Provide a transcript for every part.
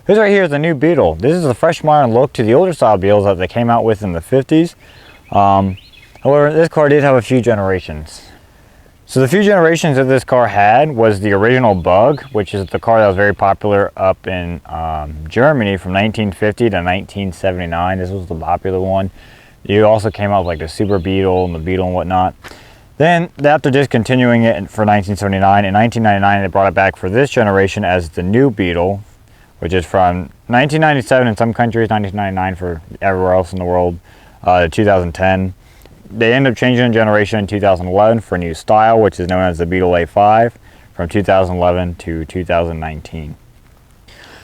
This right here is the new Beetle. This is a fresh modern look to the older style Beetles that they came out with in the 50s. However, this car did have a few generations. So the few generations that this car had was the original Bug, which is the car that was very popular up in Germany from 1950 to 1979. This was the popular one. You also came out with like the Super Beetle and the Beetle and whatnot. Then, after discontinuing it for 1979, in 1999 they brought it back for this generation as the new Beetle, which is from 1997 in some countries, 1999 for everywhere else in the world, to 2010. They ended up changing the generation in 2011 for a new style, which is known as the Beetle A5, from 2011 to 2019.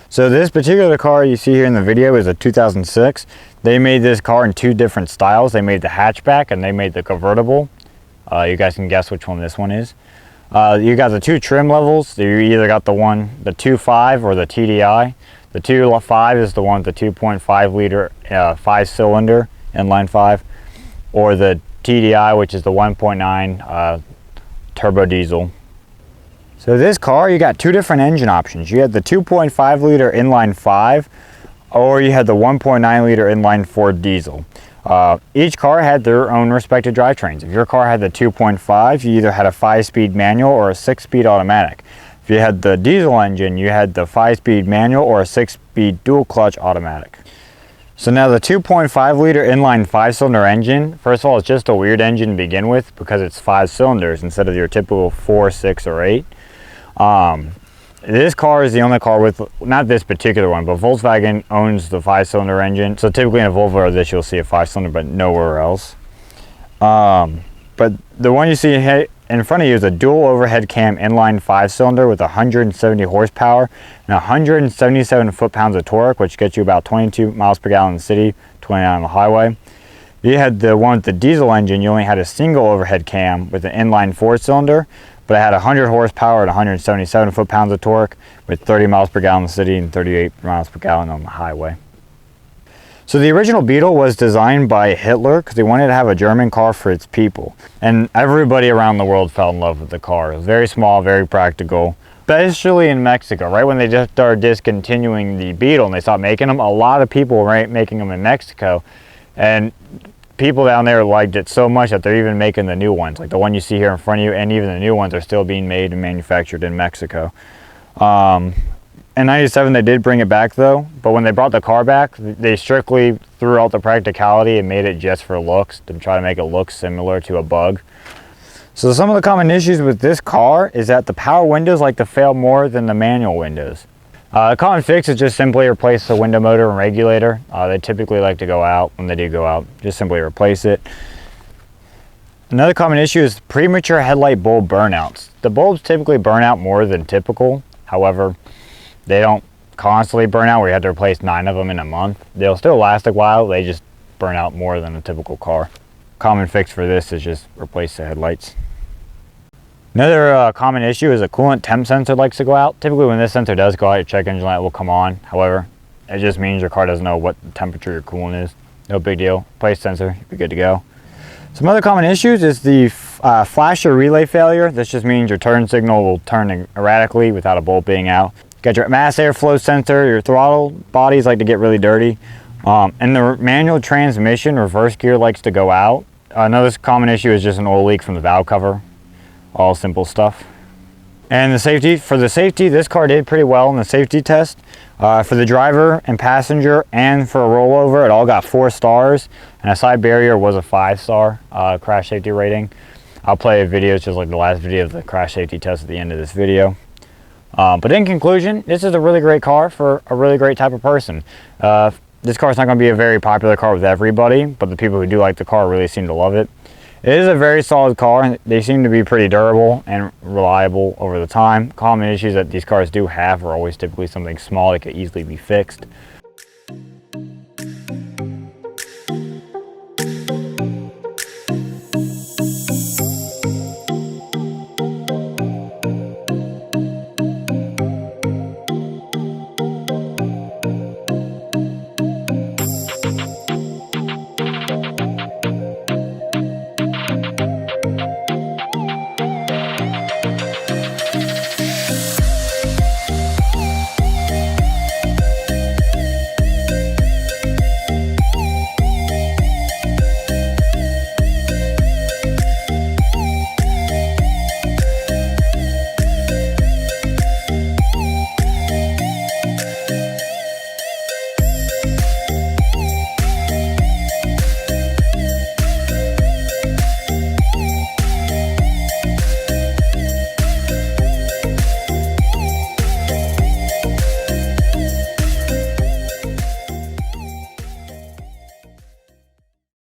So this particular car you see here in the video is a 2006. They made this car in two different styles. They made the hatchback and they made the convertible. You guys can guess which one this one is. You got the two trim levels. You either got the 2.5 or the TDI. The 2.5 is the one with the 2.5 liter 5-cylinder inline 5, or the TDI, which is the 1.9 turbo diesel. So this car, you got two different engine options. You had the 2.5 liter inline 5, or you had the 1.9 liter inline 4 diesel. Each car had their own respective drivetrains. If your car had the 2.5, you either had a 5-speed manual or a 6-speed automatic. If you had the diesel engine, you had the 5-speed manual or a 6-speed dual clutch automatic. So now the 2.5 liter inline 5-cylinder engine, first of all, it's just a weird engine to begin with because it's 5 cylinders instead of your typical 4, 6, or 8. This car is the only car with, not this particular one, but Volkswagen owns the 5-cylinder engine. So typically in a Volvo or this, you'll see a 5-cylinder, but nowhere else. But the one you see in front of you is a dual overhead cam inline 5-cylinder with 170 horsepower and 177 foot-pounds of torque, which gets you about 22 miles per gallon in the city, 29 on the highway. You had the one with the diesel engine, you only had a single overhead cam with an inline 4-cylinder, but it had 100 horsepower and 177 foot-pounds of torque with 30 miles per gallon in the city and 38 miles per gallon on the highway. So the original Beetle was designed by Hitler because they wanted to have a German car for its people. And everybody around the world fell in love with the car. It was very small, very practical. Especially in Mexico, right when they just started discontinuing the Beetle and they stopped making them, a lot of people were making them in Mexico. And people down there liked it so much that they're even making the new ones. Like the one you see here in front of you, and even the new ones are still being made and manufactured in Mexico. In 97 they did bring it back though, but when they brought the car back, they strictly threw out the practicality and made it just for looks, to try to make it look similar to a Bug. So some of the common issues with this car is that the power windows like to fail more than the manual windows. A common fix is just simply replace the window motor and regulator. They typically like to go out. When they do go out, just simply replace it. Another common issue is premature headlight bulb burnouts. The bulbs typically burn out more than typical. However, they don't constantly burn out where you have to replace 9 of them in a month. They'll still last a while, they just burn out more than a typical car. Common fix for this is just replace the headlights. Another common issue is a coolant temp sensor likes to go out. Typically when this sensor does go out, your check engine light will come on. However, it just means your car doesn't know what temperature your coolant is. No big deal. Replace sensor, you'll be good to go. Some other common issues is the flasher relay failure. This just means your turn signal will turn erratically without a bulb being out. Got your mass airflow sensor, your throttle bodies like to get really dirty. And the manual transmission reverse gear likes to go out. Another common issue is just an oil leak from the valve cover. All simple stuff. And for the safety, this car did pretty well in the safety test. For the driver and passenger and for a rollover, it all got 4 stars. And a side barrier was a 5-star crash safety rating. I'll play a video, it's just like the last video of the crash safety test at the end of this video. But in conclusion, this is a really great car for a really great type of person. This car is not going to be a very popular car with everybody, but the people who do like the car really seem to love it. It is a very solid car, and they seem to be pretty durable and reliable over the time. Common issues that these cars do have are always typically something small that could easily be fixed.